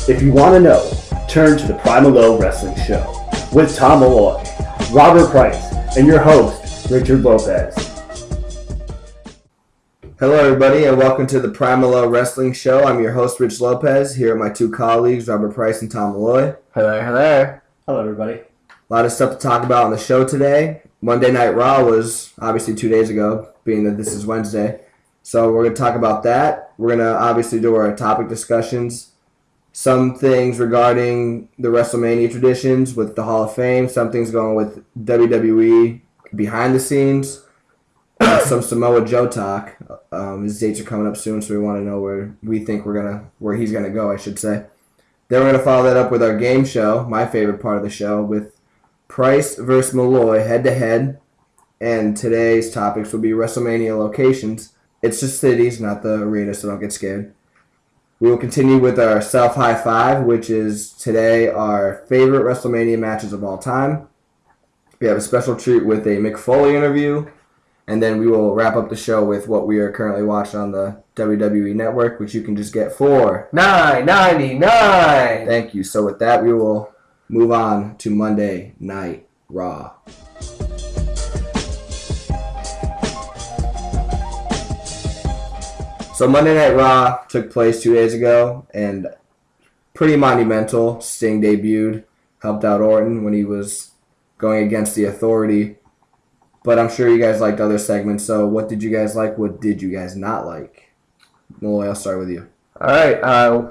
If you want to know, turn to the PriMalLow Wrestling Show with Tom Malloy, Robert Price, and your host, Richard Lopez. Hello, everybody, and welcome to the PriMalLow Wrestling Show. I'm your host, Rich Lopez. Here are my two colleagues, Robert Price and Tom Malloy. Hello, hello. Hello, everybody. A lot of stuff to talk about on the show today. Monday Night Raw was obviously 2 days ago, being that this is Wednesday. So we're going to talk about that. We're going to obviously do our topic discussions. Some things regarding the WrestleMania traditions with the Hall of Fame. Some things going with WWE behind the scenes. Some Samoa Joe talk. His dates are coming up soon, so we want to know where he's gonna go, I should say. Then we're gonna follow that up with our game show, my favorite part of the show, with Price versus Malloy head to head. And today's topics will be WrestleMania locations. It's just cities, not the arena, so don't get scared. We will continue with our Self High Five, which is today our favorite WrestleMania matches of all time. We have a special treat with a Mick Foley interview. And then we will wrap up the show with what we are currently watching on the WWE Network, which you can just get for $9.99. Thank you. So with that, we will move on to Monday Night Raw. So Monday Night Raw took place 2 days ago, and pretty monumental. Sting debuted, helped out Orton when he was going against the Authority. But I'm sure you guys liked other segments, so what did you guys like? What did you guys not like? Malloy, I'll start with you. All right,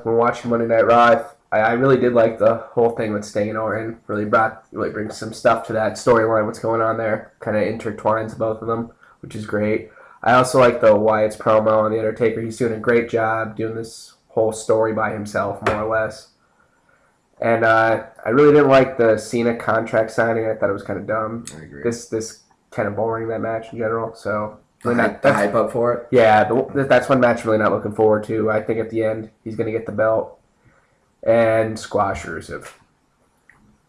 we're watching Monday Night Raw. I really did like the whole thing with Sting and Orton. Really brings some stuff to that storyline, what's going on there. Kind of intertwines both of them, which is great. I also like the Wyatt's promo on The Undertaker. He's doing a great job doing this whole story by himself, more or less. And I really didn't like the Cena contract signing. I thought it was kind of dumb. I agree. This kind of boring, that match in general. So really the hype up for it? Yeah, that's one match I'm really not looking forward to. I think at the end he's going to get the belt and squash Rusev.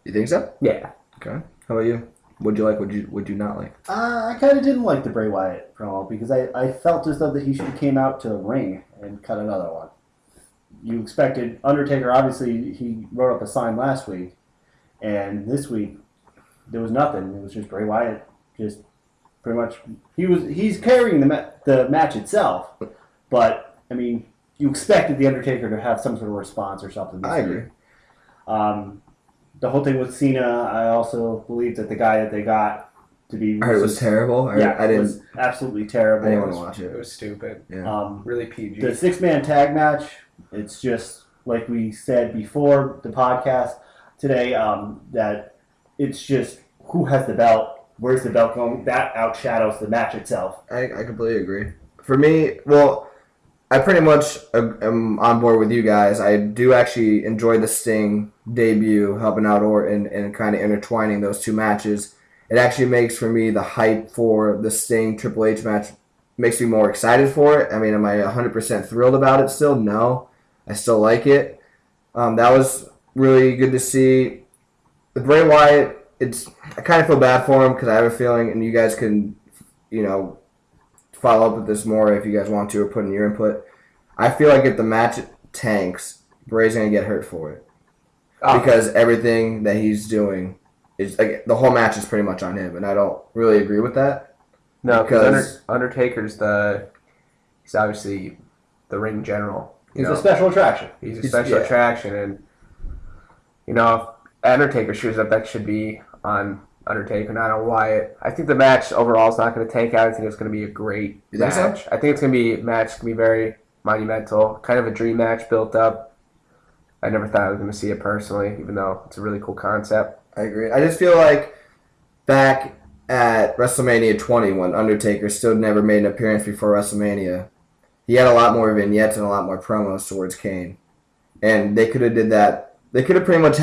You think so? Yeah. Okay. How about you? What'd you like? What'd you not like? I kind of didn't like the Bray Wyatt promo because I felt as though that he should have came out to the ring and cut another one. You expected Undertaker, obviously he wrote up a sign last week, and this week there was nothing. It was just Bray Wyatt. Just pretty much, he's carrying the match itself, but I mean, you expected the Undertaker to have some sort of response or something. I agree. The whole thing with Cena, I also believe that the guy that they got to be, I heard it was terrible. It was absolutely terrible. I didn't want to watch it. It was stupid. Yeah. Really PG. The 6-man tag match, it's just like we said before the podcast today, that it's just who has the belt. Where's the belt going? That outshadows the match itself. I completely agree. For me, well, I pretty much am on board with you guys. I do actually enjoy the Sting debut, helping out Orton and kind of intertwining those two matches. It actually makes, for me, the hype for the Sting Triple H match makes me more excited for it. I mean, am I 100% thrilled about it still? No. I still like it. That was really good to see. The Bray Wyatt, I kind of feel bad for him because I have a feeling, and you guys can, follow up with this more if you guys want to or put in your input. I feel like if the match tanks, Bray's going to get hurt for it. Because everything that he's doing is, like, the whole match is pretty much on him, and I don't really agree with that. No, because Undertaker's he's obviously the ring general. He's a special attraction. He's a special attraction, and, if Undertaker shows up, that should be on Undertaker, not on Wyatt. I think the match overall is not going to take out. I think it's going to be a great match. So? I think it's going to be a match going to be very monumental, kind of a dream match built up. I never thought I was going to see it personally, even though it's a really cool concept. I agree. I just feel like back at WrestleMania 20, when Undertaker still never made an appearance before WrestleMania, he had a lot more vignettes and a lot more promos towards Kane. And they could have did that. They could have pretty much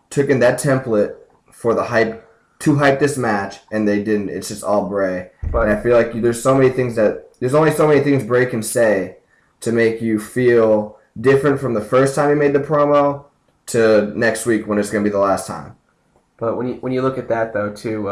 taken that template for the hype to hype this match, and they didn't. It's just all Bray. And I feel like there's only so many things Bray can say to make you feel different from the first time he made the promo to next week when it's going to be the last time. But when you look at that, though, too,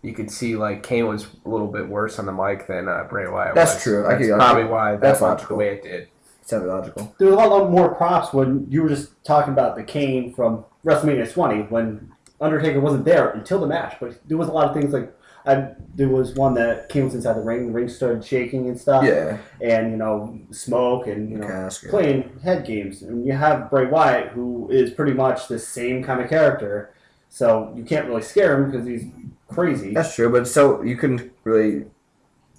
you could see, like, Kane was a little bit worse on the mic than Bray Wyatt was. That's true. That's probably why that went the way it did. definitely logical. There was a lot more props when you were just talking about the Kane from WrestleMania 20 when Undertaker wasn't there until the match. But there was a lot of things like there was one that Kane was inside the ring started shaking and stuff. Yeah. And, smoke and, Casket. playing head games. And you have Bray Wyatt, who is pretty much the same kind of character. So you can't really scare him because he's crazy. That's true, but so you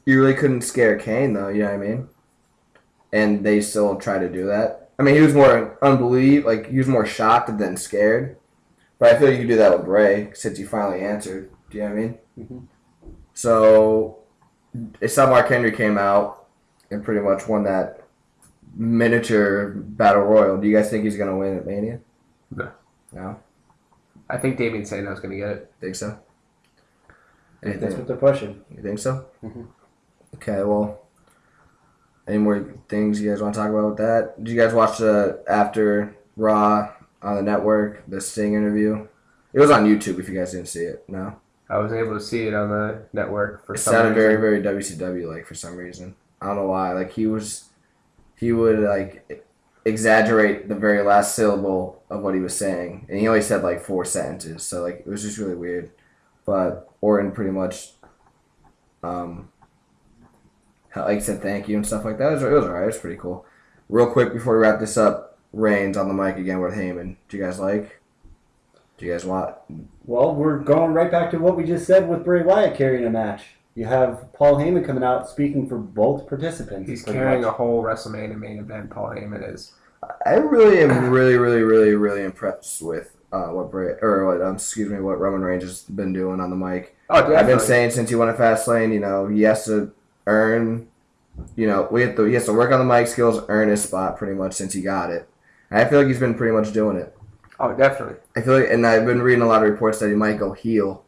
really couldn't scare Kane, though, you know what I mean? And they still try to do that. I mean, he was more he was more shocked than scared. But I feel like you could do that with Bray, since you finally answered. Do you know what I mean? Mm-hmm. So, it's not Mark Henry came out and pretty much won that miniature battle royal. Do you guys think he's going to win at Mania? No. No? I think Damien Sando's going to get it. Think so? That's what they're pushing. You think so? Mm-hmm. Okay, well, any more things you guys want to talk about with that? Did you guys watch the after Raw on the network, the Sting interview? It was on YouTube if you guys didn't see it. No? I was able to see it on the network for It some sounded reason. very, very WCW-like for some reason. I don't know why. Like, he would, like, exaggerate the very last syllable of what he was saying. And he only said, like, 4 sentences. So, like, it was just really weird. But Orton pretty much, said thank you and stuff like that. It was alright. It was pretty cool. Real quick before we wrap this up, Reigns on the mic again with Heyman. Do you guys like? Do you guys want? Well, we're going right back to what we just said with Bray Wyatt carrying a match. You have Paul Heyman coming out speaking for both participants. He's carrying a whole WrestleMania main event, Paul Heyman is. I really am really impressed with what Roman Reigns has been doing on the mic. Oh, definitely. I've been saying since he won at Fastlane, he has to earn, he has to work on the mic skills, earn his spot pretty much since he got it. And I feel like he's been pretty much doing it. Oh, definitely. I feel like, and I've been reading a lot of reports that he might go heel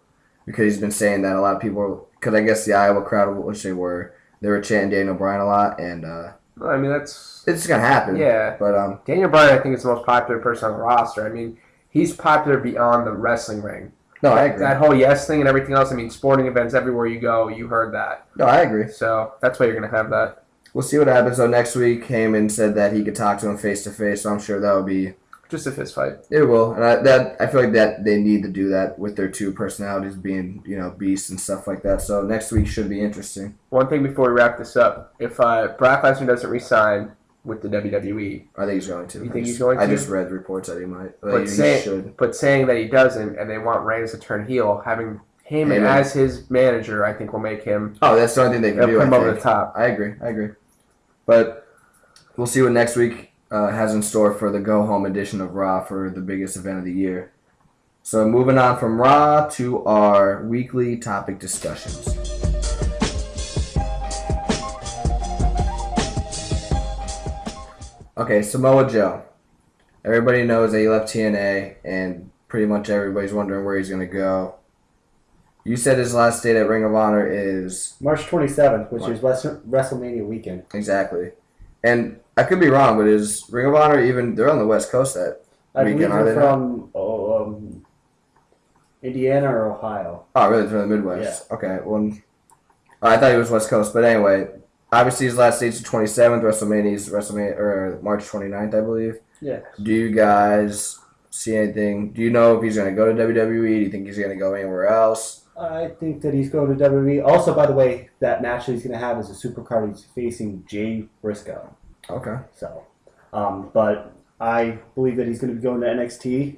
because he's been saying that a lot of people, because I guess the Iowa crowd, which they were chanting Daniel Bryan a lot, and I mean, that's... it's gonna happen. Yeah. But Daniel Bryan, I think, is the most popular person on the roster. I mean, he's popular beyond the wrestling ring. No, I agree. That whole yes thing and everything else, I mean, sporting events everywhere you go, you heard that. No, I agree. So that's why you're going to have that. We'll see what happens. So next week, Heyman said that he could talk to him face to face, so I'm sure that will be... Just a fist fight. It will. And I feel like that they need to do that with their two personalities being, beasts and stuff like that. So next week should be interesting. One thing before we wrap this up. If Brock Lesnar doesn't re-sign with the WWE... I think he's going to. You think he's going to? I just read reports that he might. But, saying that he doesn't, and they want Reigns to turn heel, having Heyman as his manager, I think will make him... Oh, that's the only thing they can do, put him over the top. I agree. But we'll see what next week has in store for the go-home edition of Raw for the biggest event of the year. So moving on from Raw to our weekly topic discussions. Okay, Samoa Joe. Everybody knows that he left TNA, and pretty much everybody's wondering where he's going to go. You said his last date at Ring of Honor is... March 27th, which is WrestleMania weekend. Exactly. And I could be wrong, but is Ring of Honor even... They're on the West Coast that weekend, are they? From Indiana or Ohio. Oh, really? From the Midwest? Yeah. Okay, well... I thought he was West Coast, but anyway... Obviously, his last date's the 27th. WrestleMania, March 29th, I believe. Yeah. Do you guys see anything? Do you know if he's going to go to WWE? Do you think he's going to go anywhere else? I think that he's going to WWE. Also, by the way, that match that he's going to have is a supercard. He's facing Jay Briscoe. Okay. So, but I believe that he's going to be going to NXT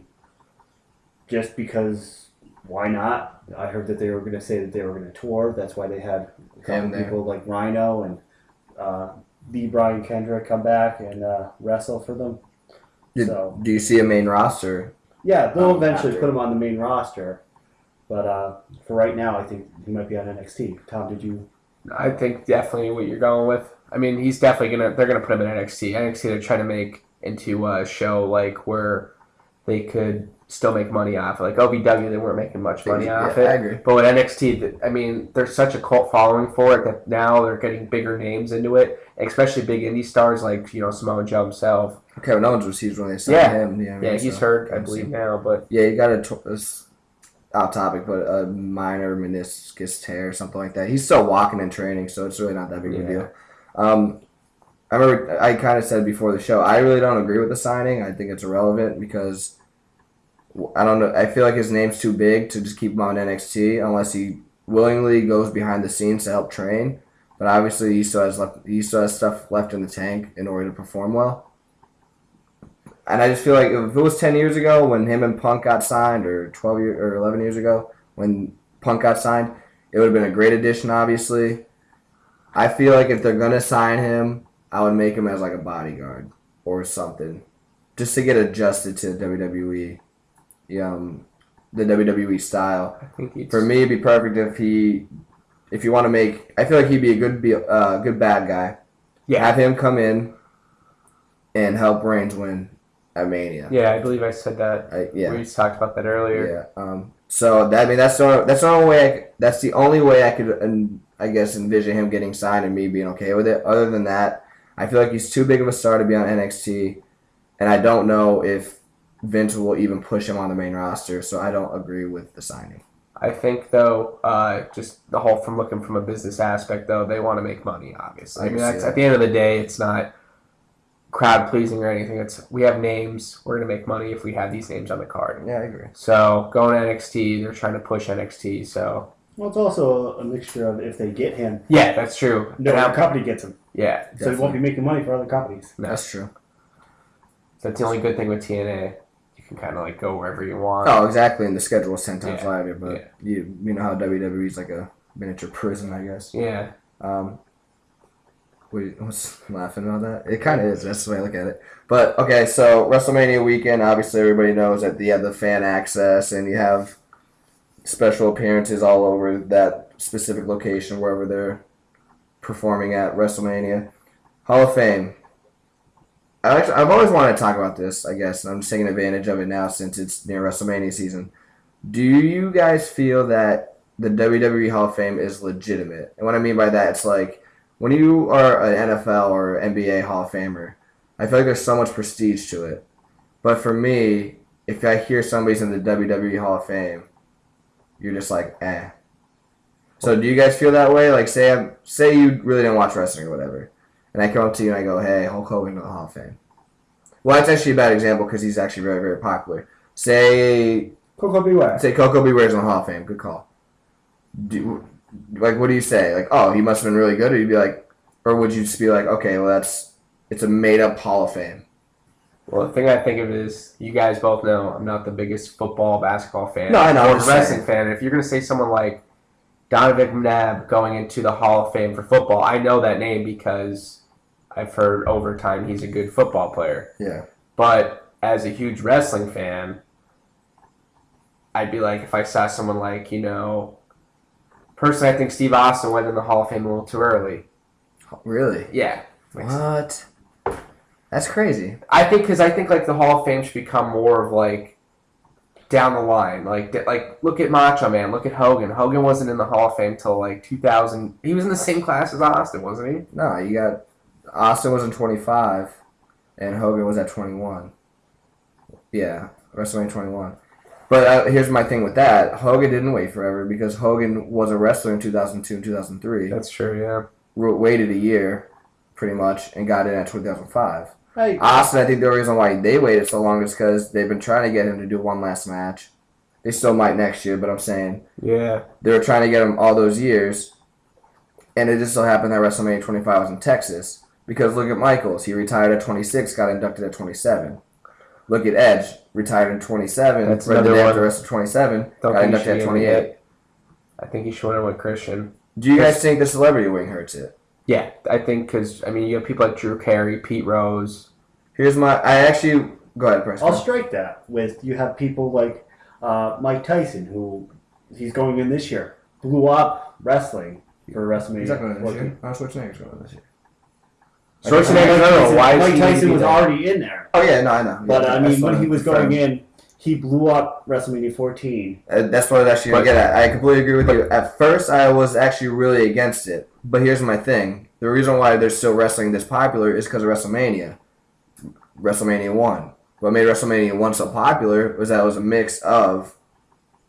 just because why not? I heard that they were going to say that they were going to tour. That's why they had a couple people like Rhino and the Brian Kendrick come back and wrestle for them. Do you see a main roster? Yeah, they'll eventually put him on the main roster. But for right now, I think he might be on NXT. Tom, did you? I think definitely what you're going with. I mean, he's definitely they're gonna put him in NXT. NXT they're trying to make into a show like where they could still make money off it. Like OVW, they weren't making much money off it. I agree. But with NXT, I mean, there's such a cult following for it that now they're getting bigger names into it, especially big indie stars like Samoa Joe himself. Kevin Owens was huge when they signed him. Yeah, he's hurt, I believe now, but yeah, he got out topic, but a minor meniscus tear or something like that. He's still walking and training, so it's really not that big of a deal. I remember I kind of said before the show, I really don't agree with the signing. I think it's irrelevant because I don't know. I feel like his name's too big to just keep him on NXT unless he willingly goes behind the scenes to help train. But obviously, he still has stuff left in the tank in order to perform well. And I just feel like if it was 10 years ago when him and Punk got signed, or 11 years ago when Punk got signed, it would have been a great addition, obviously. I feel like if they're going to sign him, I would make him as like a bodyguard or something, just to get adjusted to WWE, the WWE style. I think for me, it'd be perfect if you want to make. I feel like he'd be a good bad guy. Yeah. Have him come in and help Reigns win at Mania. Yeah, I believe I said that. We just talked about that earlier. Yeah. So that's the only way. That's the only way I could, I guess, envision him getting signed and me being okay with it. Other than that, I feel like he's too big of a star to be on NXT, and I don't know if Vince will even push him on the main roster. So I don't agree with the signing. I think though, just the whole from looking from a business aspect though, they want to make money. Obviously, I mean that's at the end of the day, it's not crowd pleasing or anything. It's we have names. We're gonna make money if we have these names on the card. Yeah, I agree. So going to NXT, they're trying to push NXT. So well, it's also a mixture of if they get him. Yeah, that's true. No other company gets him. Yeah, so definitely. he won't be making money for other companies. No. That's true. That's the only good thing with TNA. You can kind of like go wherever you want. Oh, exactly. And the schedule is 10 times lighter, but yeah. you know how WWE's like a miniature prison, I guess. Yeah. What's laughing about that? It kind of is. That's the way I look at it. But, okay, so WrestleMania weekend, obviously everybody knows that you have the fan access and you have special appearances all over that specific location, wherever they're performing at WrestleMania. Hall of Fame. I've always wanted to talk about this, I guess, and I'm just taking advantage of it now since it's near WrestleMania season. Do you guys feel that the WWE Hall of Fame is legitimate? And what I mean by that, it's like, when you are an NFL or NBA Hall of Famer, I feel like there's so much prestige to it. But for me, if I hear somebody's in the WWE Hall of Fame, you're just like, eh. So do you guys feel that way? Like, say you really didn't watch wrestling or whatever, and I come up to you and I go, hey, Hulk Hogan to the Hall of Fame. Well, that's actually a bad example because he's actually very, very popular. Say Coco Beware. Say Coco Beware's in the Hall of Fame. Good call. What do you say? Like, oh, he must have been really good? Or you'd be like, or would you just be like, okay, well, it's a made-up Hall of Fame? Well, the thing I think of is, you guys both know I'm not the biggest football, basketball fan. No, I know. Or wrestling fan. And if you're going to say someone like Donovan McNabb going into the Hall of Fame for football, I know that name because I've heard over time he's a good football player. Yeah. But as a huge wrestling fan, I'd be like, if I saw someone like, personally I think Steve Austin went in the Hall of Fame a little too early. Really? Yeah. What? That's crazy. I think like the Hall of Fame should become more of like down the line. Like look at Macho Man, look at Hogan. Hogan wasn't in the Hall of Fame till like 2000. He was in the same class as Austin, wasn't he? No, you got Austin was in 25, and Hogan was at 21. Yeah, WrestleMania 21. But here's my thing with that. Hogan didn't wait forever because Hogan was a wrestler in 2002 and 2003. That's true, yeah. Waited a year, pretty much, and got in at 2005. Hey. Austin, I think the reason why they waited so long is because they've been trying to get him to do one last match. They still might next year, but I'm saying yeah, they were trying to get him all those years, and it just so happened that WrestleMania 25 was in Texas. Because look at Michaels. He retired at 26, got inducted at 27. Look at Edge. Retired in 27. That's right another the day one. after the rest of 27. Got inducted at 28. I think he should have went Christian. Do you guys think the celebrity wing hurts it? Yeah, I think because, you have people like Drew Carey, Pete Rose. Go ahead, Preston. I'll strike that with, you have people like Mike Tyson, who he's going in this year. Blew up wrestling for WrestleMania. He's not going in this year. Schwarzenegger's going in this year. Mike Tyson was already in there. Oh, yeah, no, I know. But, Yeah, when he was going in, he blew up WrestleMania 14. That's what I was actually going to get at. I completely agree with you. At first, I was actually really against it. But here's my thing. The reason why there's still wrestling this popular is because of WrestleMania. WrestleMania 1. What made WrestleMania 1 so popular was that it was a mix of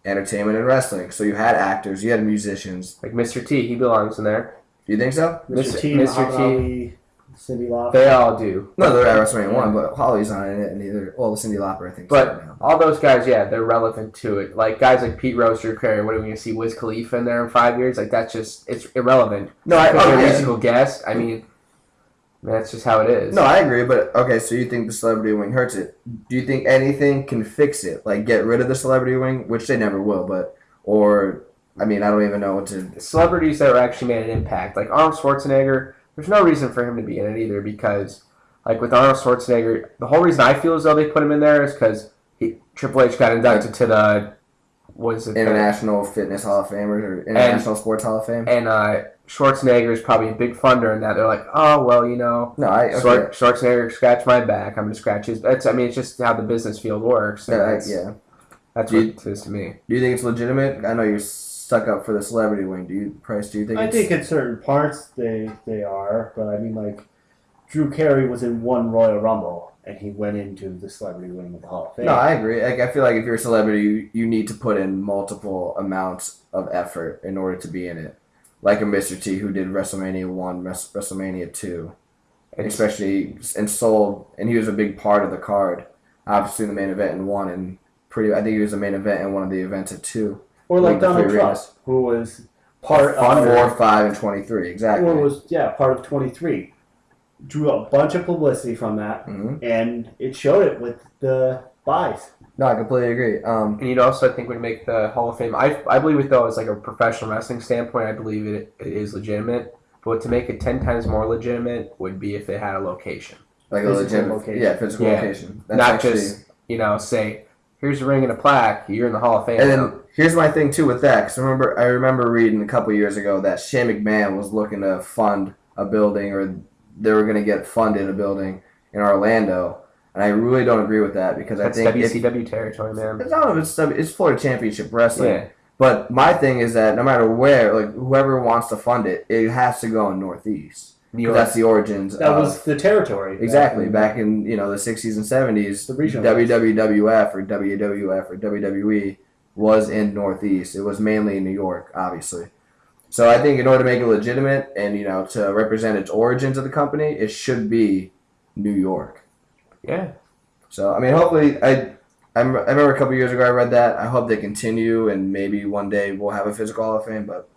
entertainment and wrestling. So you had actors, you had musicians. Like Mr. T, he belongs in there. Do you think so? Mr. T, Mr. T. Cyndi Lauper. They all do. No, they're at WrestleMania 1, but Holly's not in it, and neither. Well, Cyndi Lauper, I think. But all those guys, yeah, they're relevant to it. Like guys like Pete Rose, Drew Carey. What are we going to see Wiz Khalifa in there in 5 years? Like that's just it's irrelevant. No, a musical guest. I mean, that's just how it is. No, I agree, but okay, so you think the celebrity wing hurts it. Do you think anything can fix it? Like get rid of the celebrity wing, which they never will, or I mean, I don't even know what to... Celebrities that actually made an impact. Like Arnold Schwarzenegger, there's no reason for him to be in it either because, like with Arnold Schwarzenegger, the whole reason I feel as though they put him in there is because Triple H got inducted to the... What is it? International Fitness Hall of Fame or International Sports Hall of Fame. And Schwarzenegger is probably a big funder in that. They're like, oh, well, you know, Schwarzenegger scratched my back. I'm going to scratch his... It's just how the business field works. Yeah, That's what it is to me. Do you think it's legitimate? I know you're stuck up for the celebrity wing. Price, do you think I think in certain parts they are, but I mean, like, Drew Carey was in one Royal Rumble, and he went into the celebrity wing of the Hall of Fame. No, I agree. Like, I feel like if you're a celebrity, you need to put in multiple amounts of effort in order to be in it. Like a Mr. T who did WrestleMania 1, WrestleMania 2, especially, and he was a big part of the card. Obviously, the main event in 1, and I think he was the main event in one of the events at 2. Or like Donald Trump, who was part of 4, 5, and 23, exactly. Or was part of 23. Drew a bunch of publicity from that, and it showed it with the buys. No, I completely agree. And you'd also, I think, would make the Hall of Fame. I believe it though, as like a professional wrestling standpoint. I believe it is legitimate. But to make it 10 times more legitimate would be if it had a location, like a legitimate location. Physical location. That's not just say here's a ring and a plaque. You're in the Hall of Fame. And then here's my thing too with that, because I remember reading a couple years ago that Shane McMahon was looking to fund a building, or they were going to get funded a building in Orlando, and I really don't agree with that because I think WCW territory, man. I don't know if it's Florida Championship Wrestling. Yeah. But my thing is that no matter where, like whoever wants to fund it, it has to go in Northeast. That's the origins. That was the territory. Exactly. Back in the 60s and 70s, the regional WWF or WWF or WWE was in Northeast. It was mainly in New York, obviously. So I think in order to make it legitimate and to represent its origins of the company, it should be New York. Yeah. So I mean, hopefully, I remember a couple years ago I read that. I hope they continue, and maybe one day we'll have a physical Hall of Fame, but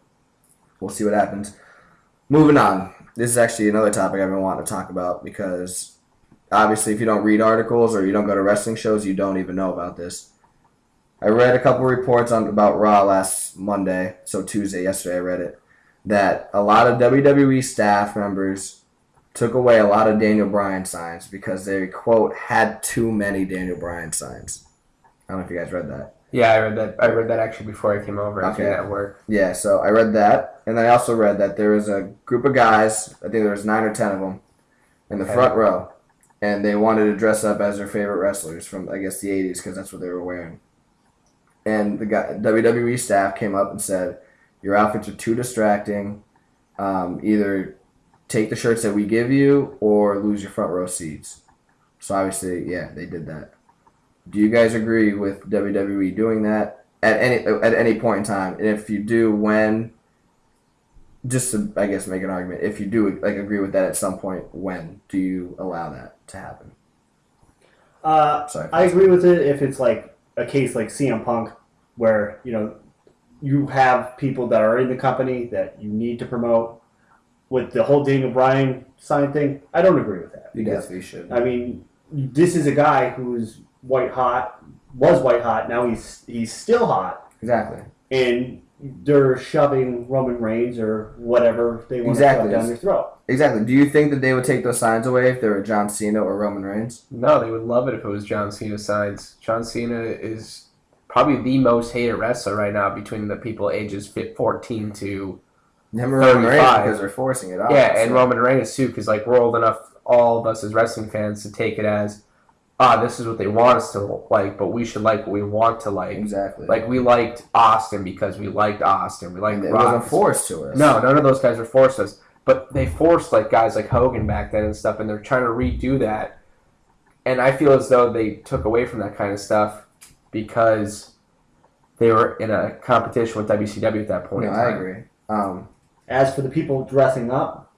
we'll see what happens. Moving on. This is actually another topic I've been wanting to talk about because obviously if you don't read articles or you don't go to wrestling shows, you don't even know about this. I read a couple reports about Raw last Monday, so Tuesday, yesterday I read it, that a lot of WWE staff members took away a lot of Daniel Bryan signs because they, quote, had too many Daniel Bryan signs. I don't know if you guys read that. Yeah, I read that. I read that actually before I came over. I was at work. Yeah, so I read that, and I also read that there was a group of guys, I think there was 9 or 10 of them, in the front row, and they wanted to dress up as their favorite wrestlers from, I guess, the 80s, because that's what they were wearing. And the WWE staff came up and said, your outfits are too distracting. Either take the shirts that we give you or lose your front row seats. So obviously, yeah, they did that. Do you guys agree with WWE doing that at any point in time? And if you do, when? Just to, I guess, make an argument. If you do agree with that at some point, when do you allow that to happen? Sorry, I agree with it if it's like a case like CM Punk, where you have people that are in the company that you need to promote. With the whole Daniel Bryan sign thing, I don't agree with that. You definitely should. I mean, this is a guy who's was white hot. Now he's still hot. Exactly. And they're shoving Roman Reigns or whatever they want to shove down their throat. Exactly. Do you think that they would take those signs away if they were John Cena or Roman Reigns? No, they would love it if it was John Cena signs. John Cena is probably the most hated wrestler right now between the people ages 14 to Roman Reigns because they're forcing it. Obviously. Yeah, and Roman Reigns too, because we're old enough, all of us as wrestling fans, to take it as, this is what they want us to like, but we should like what we want to like. Exactly. Like we liked Austin because we liked Austin. We liked. It wasn't forced to us. No, none of those guys were forced us. But they forced guys like Hogan back then and stuff, and they're trying to redo that. And I feel as though they took away from that kind of stuff because they were in a competition with WCW at that point. No, I agree. As for the people dressing up,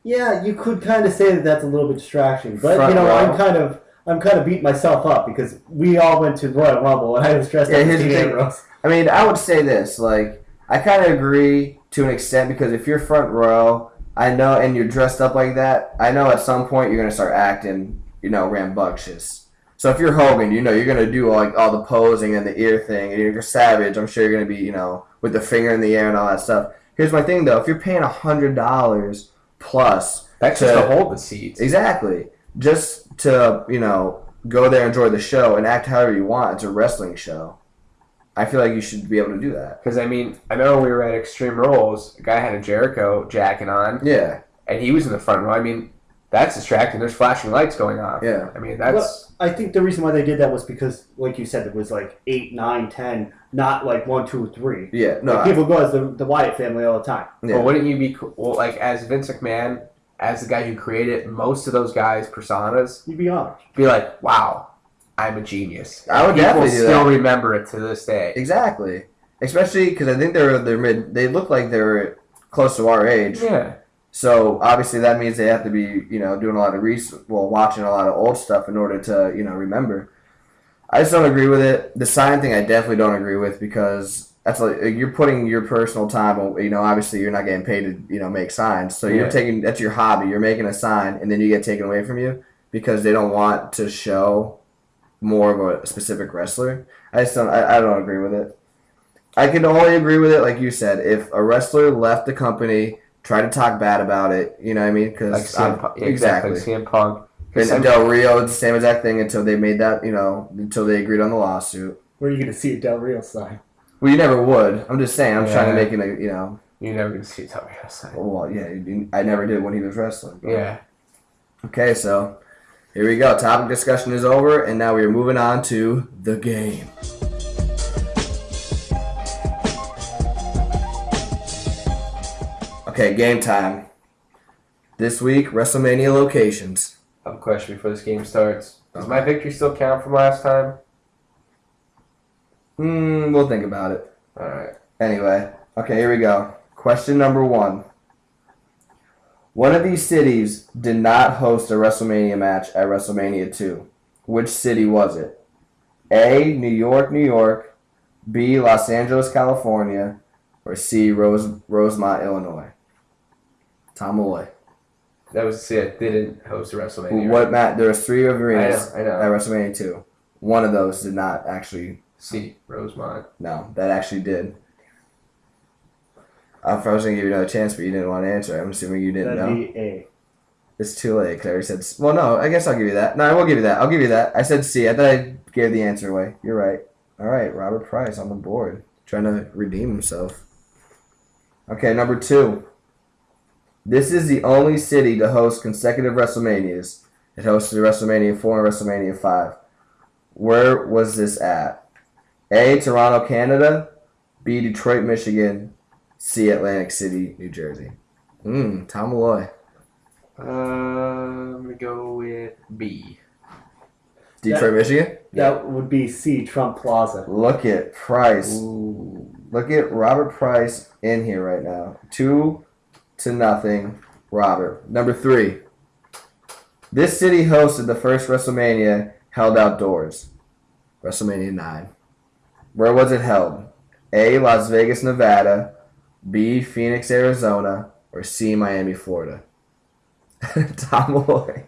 Yeah, you could kind of say that that's a little bit distraction, but Front you know, row. I'm kind of beating myself up because we all went to Royal Rumble and I was dressed Yeah, up here's as the Dean thing. Ambrose. I mean, I would say this. Like, I kind of agree to an extent because if you're front row, I know, and you're dressed up like that, I know at some point you're gonna start acting, rambunctious. So if you're Hogan, you're gonna do like all the posing and the ear thing, and you're Savage. I'm sure you're gonna be, with the finger in the air and all that stuff. Here's my thing though: if you're paying $100 plus, That's just to hold the seats. exactly, just to go there, enjoy the show, and act however you want. It's a wrestling show. I feel like you should be able to do that. Because, I know when we were at Extreme Rules, a guy had a Jericho jacket on. Yeah. And he was in the front row. That's distracting. There's flashing lights going off. Yeah. That's... Well, I think the reason why they did that was because, like you said, it was like 8, 9, 10, not like 1, 2, 3. Yeah. No. Like people go as the Wyatt family all the time. Yeah. But wouldn't you be cool, like, as Vince McMahon, as the guy who created most of those guys' personas, You'd be honored. be like, wow, I'm a genius. I would People definitely do still that. remember it to this day. Exactly. Especially because I think they're mid. They look like they're close to our age. Yeah. So obviously that means they have to be doing a lot of watching a lot of old stuff in order to remember. I just don't agree with it. The sign thing I definitely don't agree with because that's like you're putting your personal time. Obviously you're not getting paid to make signs. So you're taking that's your hobby. You're making a sign and then you get taken away from you because they don't want to show more of a specific wrestler. I don't agree with it. I can only agree with it, like you said, if a wrestler left the company, tried to talk bad about it, you know what I mean? Like Because CM Punk. Exactly. CM Punk. And Del Rio, it's the same exact thing until they made that, until they agreed on the lawsuit. Where are you going to see a Del Rio sign? Well, you never would. I'm just saying. I'm trying to make it You're never going to see Del Rio sign. Well, yeah, I never did when he was wrestling. Yeah. Okay, so here we go. Topic discussion is over, and now we are moving on to the game. Okay, game time. This week, WrestleMania locations. I have a question before this game starts. Does my victory still count from last time? We'll think about it. Alright. Anyway, okay, here we go. Question number 1. One of these cities did not host a WrestleMania match at WrestleMania 2. Which city was it? A, New York, New York. B, Los Angeles, California. Or C, Rosemont, Illinois. Tom Malloy. That was the city that didn't host a WrestleMania. What match? There was 3 arenas I know. at WrestleMania 2. One of those did not actually. C, Rosemont. No, that actually did. I was going to give you another chance, but you didn't want to answer. I'm assuming you didn't know. That'd be A. It's too late. Claire said, well, no, I guess I'll give you that. No, I will give you that. I'll give you that. I said C. I thought I gave the answer away. You're right. All right, Robert Price on the board. Trying to redeem himself. Okay, number 2. This is the only city to host consecutive WrestleManias. It hosted WrestleMania 4 and WrestleMania 5. Where was this at? A, Toronto, Canada. B, Detroit, Michigan. C, Atlantic City, New Jersey. Tom Malloy. I'm going to go with B. Detroit, Michigan? That would be C, Trump Plaza. Look at Price. Ooh. Look at Robert Price in here right now. 2-0, Robert. Number 3. This city hosted the first WrestleMania held outdoors. WrestleMania 9. Where was it held? A, Las Vegas, Nevada. B, Phoenix, Arizona. Or C, Miami, Florida. Tom Malloy.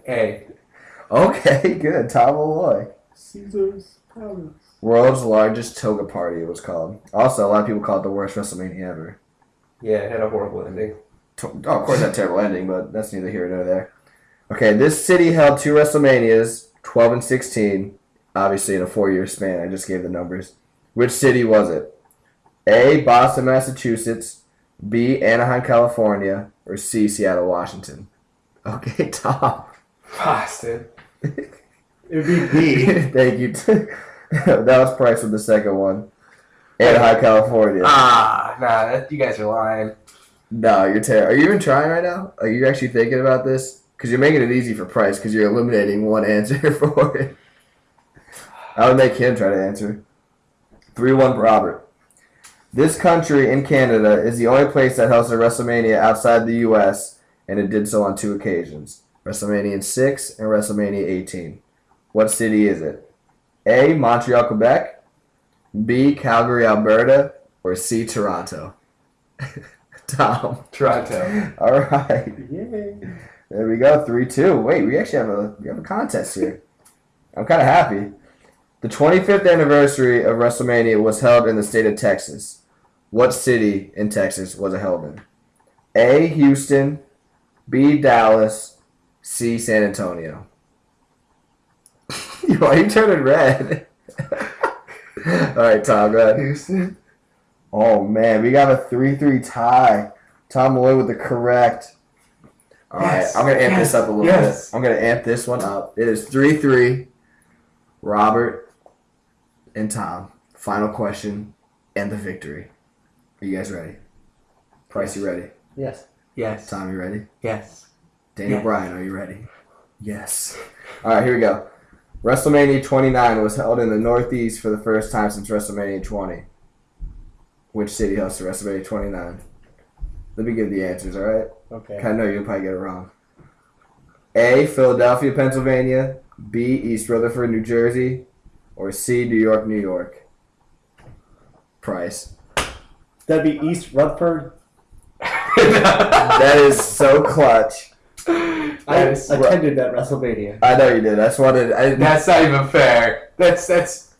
A. Okay, good. Tom Malloy. Caesar's Palace. World's largest toga party, it was called. Also, a lot of people call it the worst WrestleMania ever. Yeah, it had a horrible ending. Oh, of course, that terrible ending, but that's neither here nor there. Okay, this city held 2 WrestleManias, 12 and 16, obviously in a 4-year span. I just gave the numbers. Which city was it? A, Boston, Massachusetts. B, Anaheim, California. Or C, Seattle, Washington. Okay, Tom. Boston. It would be B. Thank you. That was Price with the second one. Anaheim, California. You guys are lying. No, you're terrible. Are you even trying right now? Are you actually thinking about this? Because you're making it easy for Price because you're eliminating one answer for it. I would make him try to answer. 3-1 Robert. This country in Canada is the only place that hosts a WrestleMania outside the U.S. and it did so on 2 occasions, WrestleMania 6 and WrestleMania 18. What city is it? A, Montreal, Quebec, B, Calgary, Alberta, or C, Toronto? Tom. Toronto. All right. Yay. There we go, 3-2. Wait, we actually have a contest here. I'm kind of happy. The 25th anniversary of WrestleMania was held in the state of Texas. What city in Texas was it held in? A, Houston, B, Dallas, C, San Antonio. Why are you turning red? All right, Tom, go ahead. Houston. Oh, man, we got a 3-3 tie. Tom Malloy with the correct. All right, I'm going to amp this up a little bit. I'm going to amp this one up. It is 3-3. Robert and Tom. Final question and the victory. Are you guys ready? Price, you ready? Yes. Yes. Tom, you ready? Yes. Daniel Bryan, are you ready? Yes. All right, here we go. WrestleMania 29 was held in the Northeast for the first time since WrestleMania 20. Which city hosted WrestleMania 29? Let me give the answers, all right? Okay. I know you'll probably get it wrong. A, Philadelphia, Pennsylvania. B, East Rutherford, New Jersey. Or C, New York, New York. Price. That'd be East Rutherford. That is so clutch. I attended that WrestleMania. I know you did. That's what it. That's not even fair. That's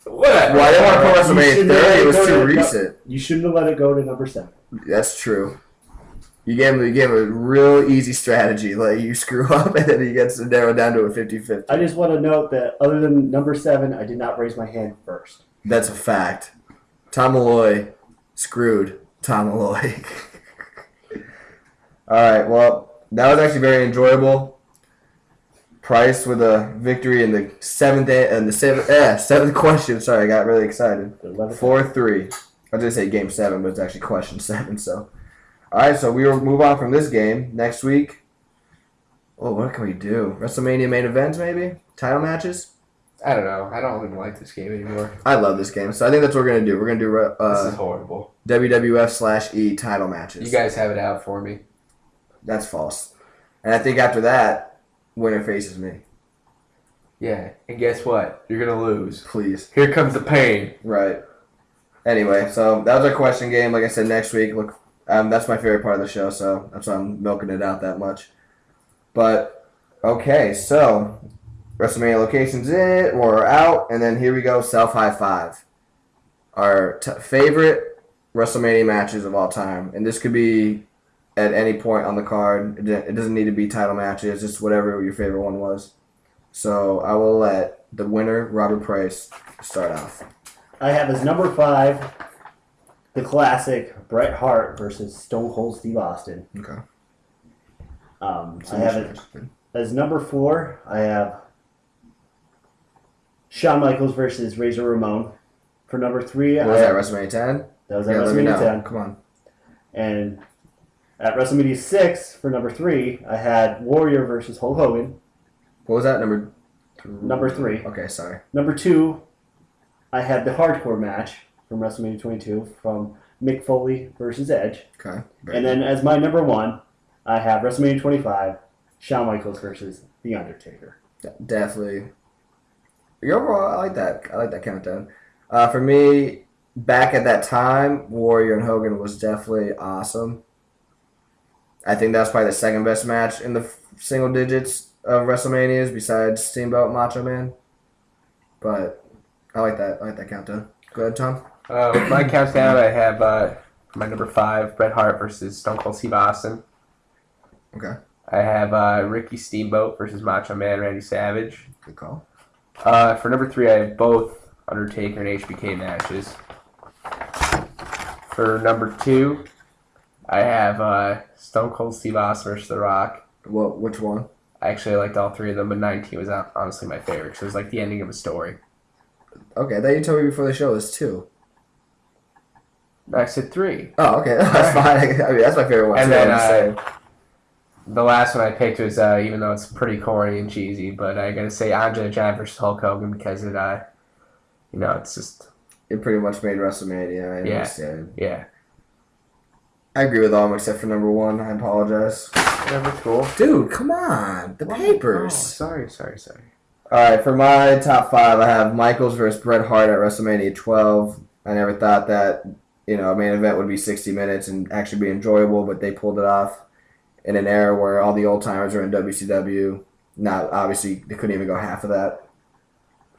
whatever. Why didn't want to put WrestleMania 30? It was too recent. You shouldn't have let it go to number 7. That's true. You gave him a real easy strategy. Like, you screw up and then he gets to narrow down to a 50-50. I just want to note that other than number 7, I did not raise my hand first. That's a fact. Tom Malloy screwed Tom Malloy. All right, well, that was actually very enjoyable. Price with a victory in the seventh question. Sorry, I got really excited. 4-3. I was gonna say game 7, but it's actually question 7. So, all right, so we will move on from this game next week. Oh, what can we do? WrestleMania main events, maybe title matches. I don't know. I don't even like this game anymore. I love this game, so I think that's what we're gonna do. We're gonna do This is horrible. WWF/E title matches. You guys have it out for me. That's false. And I think after that, winner faces me. Yeah, and guess what? You're gonna lose. Please. Here comes the pain. Right. Anyway, so that was our question game. Like I said, next week, look, that's my favorite part of the show, so that's why I'm milking it out that much. But, okay, so WrestleMania location's in, we're out, and then here we go, self-high five. Our favorite WrestleMania matches of all time. And this could be at any point on the card. It doesn't need to be title matches, just whatever your favorite one was. So I will let the winner, Robert Price, start off. I have as number 5, the classic Bret Hart versus Stone Cold Steve Austin. Okay. I have it as number 4. I have Shawn Michaels versus Razor Ramon. For number 3, What was that, WrestleMania 10? That was at WrestleMania 10. Come on. And at WrestleMania 6, for number 3, I had Warrior versus Hulk Hogan. What was that, number 3? Okay, sorry. Number 2, I had the hardcore match from WrestleMania 22 from Mick Foley versus Edge. Okay. And then as my number 1, I have WrestleMania 25, Shawn Michaels versus The Undertaker. Definitely. Overall, I like that. I like that countdown. For me, back at that time, Warrior and Hogan was definitely awesome. I think that's probably the second best match in the single digits of WrestleManias besides Steamboat and Macho Man. But I like that. I like that countdown. Go ahead, Tom. With my countdown, I have my number 5, Bret Hart versus Stone Cold Steve Austin. Okay. I have Ricky Steamboat versus Macho Man Randy Savage. Good call. For number 3, I have both Undertaker and HBK matches. For number 2, I have Stone Cold Steve Austin versus The Rock. Which one? I actually liked all 3 of them, but 19 was honestly my favorite because it was like the ending of a story. Okay, I thought you told me before the show it was 2. I said 3. Oh, okay. That's fine. I mean, that's my favorite one. And too, then I'm just saying. the last one I picked was, even though it's pretty corny and cheesy, but I gotta say Andre the Giant versus Hulk Hogan because it, it's just... It pretty much made WrestleMania. I understand. Yeah. I agree with all of them except for number 1. I apologize. Whatever, cool. Dude, come on. The papers. Oh, sorry. Alright, for my top 5, I have Michaels versus Bret Hart at WrestleMania 12. I never thought that, a main event would be 60 minutes and actually be enjoyable, but they pulled it off in an era where all the old timers are in WCW. Now, obviously, they couldn't even go half of that.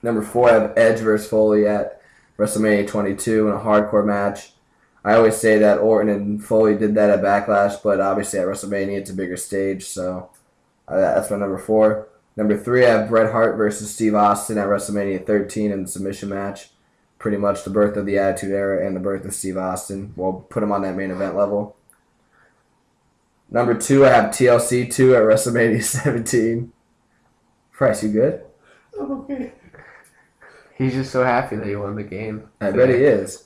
Number 4, I have Edge versus Foley at WrestleMania 22 in a hardcore match. I always say that Orton and Foley did that at Backlash, but obviously at WrestleMania it's a bigger stage, so that's my number 4. Number 3, I have Bret Hart versus Steve Austin at WrestleMania 13 in the submission match. Pretty much the birth of the Attitude Era and the birth of Steve Austin. We'll put him on that main event level. Number 2, I have TLC 2 at WrestleMania 17. Price, you good? I'm okay. He's just so happy that he won the game. I bet he is.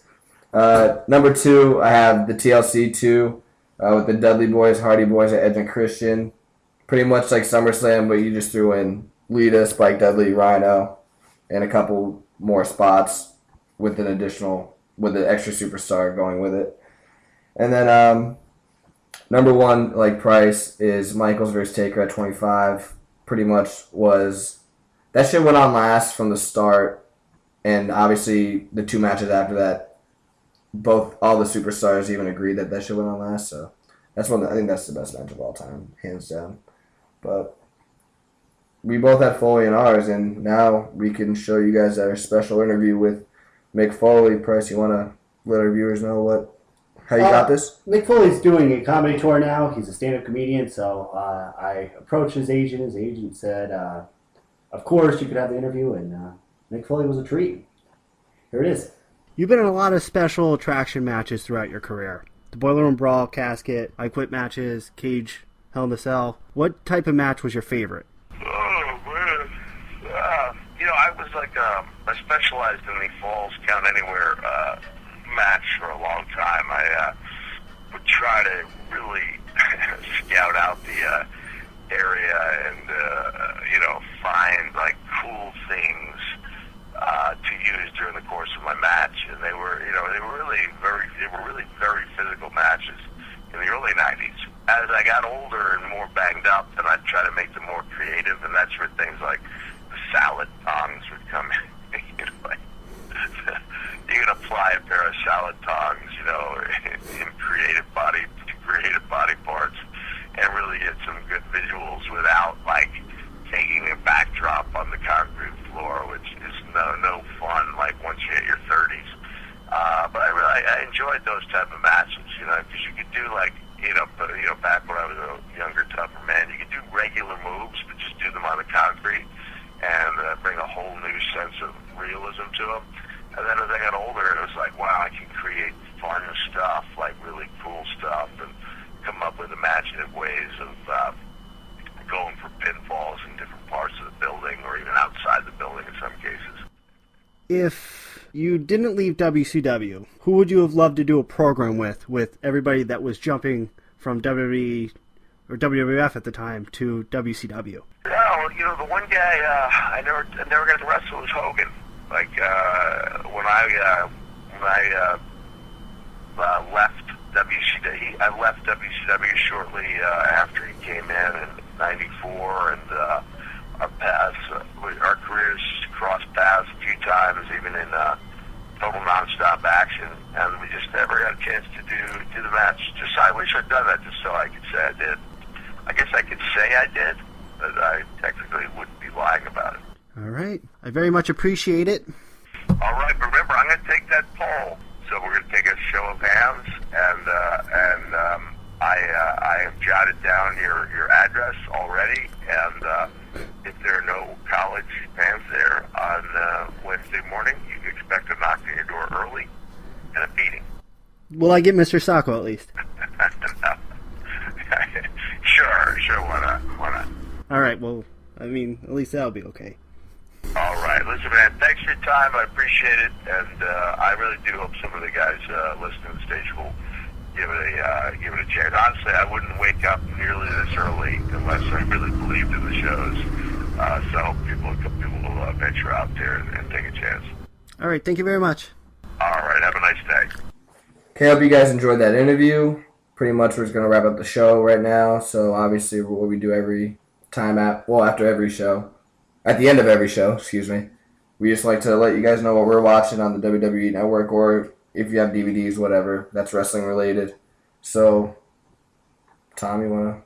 Number 2, I have the TLC 2 with the Dudley Boys, Hardy Boys, at Edge and Christian. Pretty much like SummerSlam, but you just threw in Lita, Spike Dudley, Rhino, and a couple more spots with an extra superstar going with it. And then number 1, like Price, is Michaels versus Taker at 25. Pretty much that shit went on last from the start, and obviously the 2 matches after that, all the superstars even agreed that shit went on last. So I think that's the best match of all time, hands down. But we both had Foley in ours, and now we can show you guys our special interview with Mick Foley. Price, you want to let our viewers know how you got this? Mick Foley's doing a comedy tour now. He's a stand-up comedian, so I approached his agent. His agent said, of course, you could have the interview, and Mick Foley was a treat. Here it is. You've been in a lot of special attraction matches throughout your career. The Boiler Room Brawl, Casket, I Quit matches, Cage, Hell in a Cell. What type of match was your favorite? Oh, man. I was I specialized in the Falls Count Anywhere match for a long time. I would try to really scout out the area and, find, cool things to use during the course of my match. And they were really very physical matches in the early 90s. As I got older and more banged up, then I'd try to make them more creative, and that's where things like the salad tongs would come in. You can apply a pair of salad tongs, in creative body parts, and really get some good visuals without taking a backdrop on the concrete floor, which is no fun. Once you hit your 30s, but I enjoyed those type of matches, because you could do back when I was a younger, tougher man, you could do regular moves, but just do them on the concrete and bring a whole new sense of realism to them. And then as I got older, it was wow, I can create fun stuff, really cool stuff, and come up with imaginative ways of going for pinfalls in different parts of the building or even outside the building in some cases. If you didn't leave WCW, who would you have loved to do a program with everybody that was jumping from WWE or WWF at the time to WCW? Well, the one guy I never got to wrestle was Hogan. When I left WCW, I left WCW shortly after he came in '94, and our careers crossed paths a few times, even in total nonstop action, and we just never got a chance to do the match. I wish I'd done that just so I could say I did. I guess I could say I did, but I technically wouldn't be lying about it. All right. I very much appreciate it. All right, but remember, I'm going to take that poll. So we're going to take a show of hands, and I have jotted down your address already, and if there are no college fans there on Wednesday morning, you can expect a knock on your door early and a meeting. Will I get Mr. Sacco at least? Sure, why not? All right, well, at least that'll be okay. All right, listen, man, thanks for your time. I appreciate it, and I really do hope some of the guys listening to the stage will give it a chance. Honestly, I wouldn't wake up nearly this early unless I really believed in the shows. So I hope people will venture out there and take a chance. All right, thank you very much. All right, have a nice day. Okay, I hope you guys enjoyed that interview. pretty much we're just going to wrap up the show right now. So obviously what we do every time after every show, at the end of every show, excuse me, we just like to let you guys know what we're watching on the WWE Network, or if you have DVDs, whatever, that's wrestling related. So, Tom, were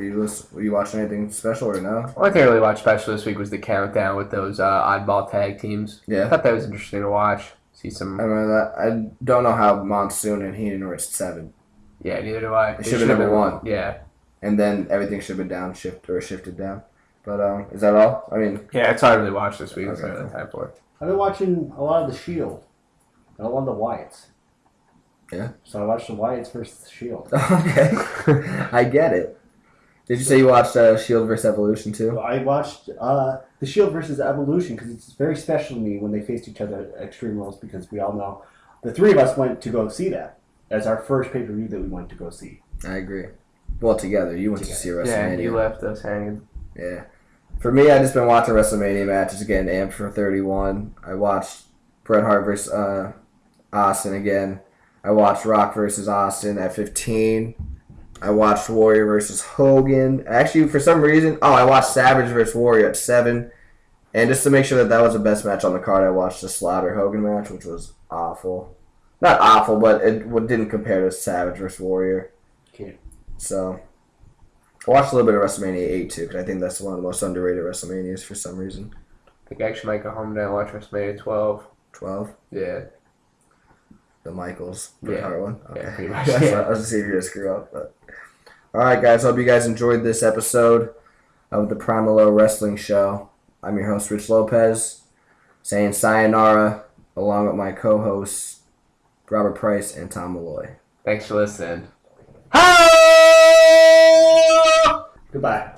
you watching anything special or no? Only thing I really watched special this week was the countdown with those oddball tag teams. Yeah. I thought that was interesting to watch. See some. I remember that. I don't know how Monsoon and Heenan were at 7. Yeah, neither do I. It should have been number 1. Yeah. And then everything should have been shifted down. But is that all? I mean, Yeah, it's hard to really watch this week. Okay. That's not really time for it. I've been watching a lot of The Shield. And a lot of the Wyatts. Yeah. So I watched the Wyatts versus The Shield. okay. I get it. Did you say you watched Shield vs. Evolution too? I watched The Shield versus Evolution because it's very special to me when they faced each other at Extreme Rules, because we all know the three of us went to go see that as our first pay-per-view that we went to go see. I agree. Well, together. You went to see WrestleMania. Yeah, you left us hanging. Yeah. For me, I just been watching WrestleMania matches, getting amped for 31. I watched Bret Hart versus Austin again. I watched Rock versus Austin at 15. I watched Warrior versus Hogan. Actually, for some reason, I watched Savage versus Warrior at 7. And just to make sure that was the best match on the card, I watched the Slaughter Hogan match, which was awful. Not awful, but it didn't compare to Savage versus Warrior. Okay. So, I watched a little bit of WrestleMania 8 too, because I think that's one of the most underrated WrestleManias for some reason. I think I actually might go home today and watch WrestleMania 12. 12? Yeah. The Michaels. Bret Hart one? Okay. Yeah, pretty much. I was just see if you're going to screw up. But. Alright, guys. Hope you guys enjoyed this episode of the PriMalLow Wrestling Show. I'm your host, Rich Lopez, saying sayonara along with my co-hosts, Robert Price and Tom Malloy. Thanks for listening. Goodbye.